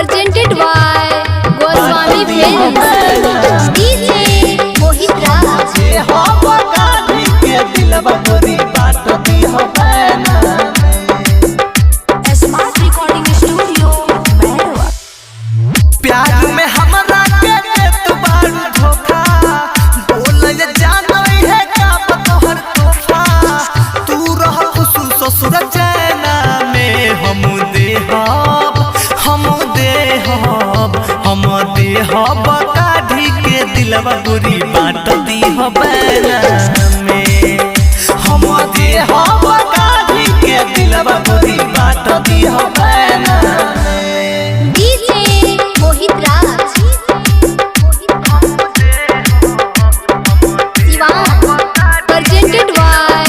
presented by Goswami Films. DJ Mohit Raj. Smart Recording Studio, Mehruwa. प्यार में हमरा के तू बारू धोखा बोल जानो है का तोहर तोहफा तू रह खुशू ससुर चैना में हम देहब काढ़ी के दिलवा गोरी बांट दीह बैना में हम देहब काढ़ी के दिलवा गोरी बांट दीह बैना DJ Mohit Raj. Siwan. Presented by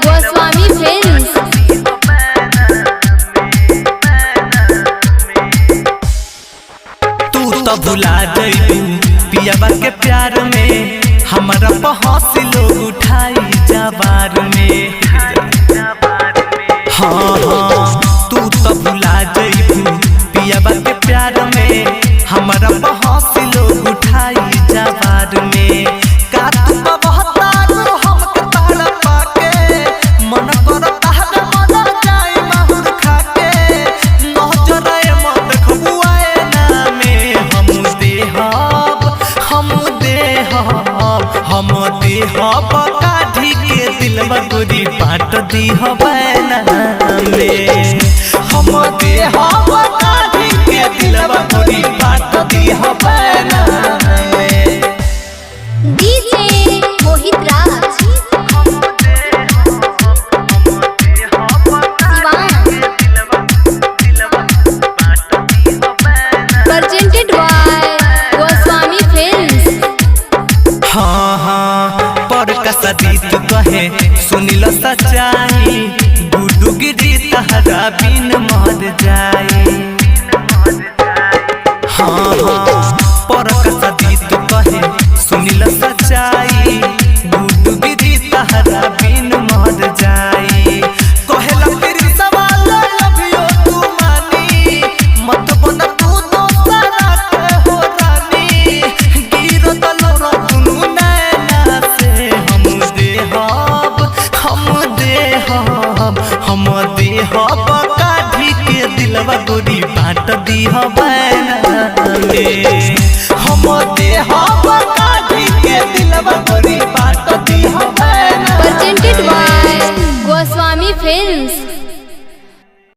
Goswami Films. तू तो भुला जइबू पियाबा के प्यार में हमारा पहुँच लोग उठाई जबार में हाँ तू तो भुला जइबू पियाबा के प्यार में हमारा पहुँच लोग उठाई जबार में का तू बहता हमके तारा पाके मन कर ताहर मन जाई माहुर खाके नजर मत खबुआए ना में हम देहब काढ़ी के दिलवा गोरी बांट दीह बैना में हम देहब काढ़ी के दिलवा गोरी बांट दीह बैना में DJ Mohit Raj. Siwan. Presented by Goswami Films. हाँ पर कसदी तू कहे सुनिल सच्चाई गुडू गिरी तहरा बिन मर जाए हाँ पर कसदी तू कहे सुनिल सच्चाई गुडू गिरी तहरा बिन मर जाए कहेला फिर सवाल लभियो तू मानी मत बन तू दोसरा के हो रानी गिर दलो दुनू नैना से हम देहब काढ़ी के दिलवा गोरी बांट दीह बैना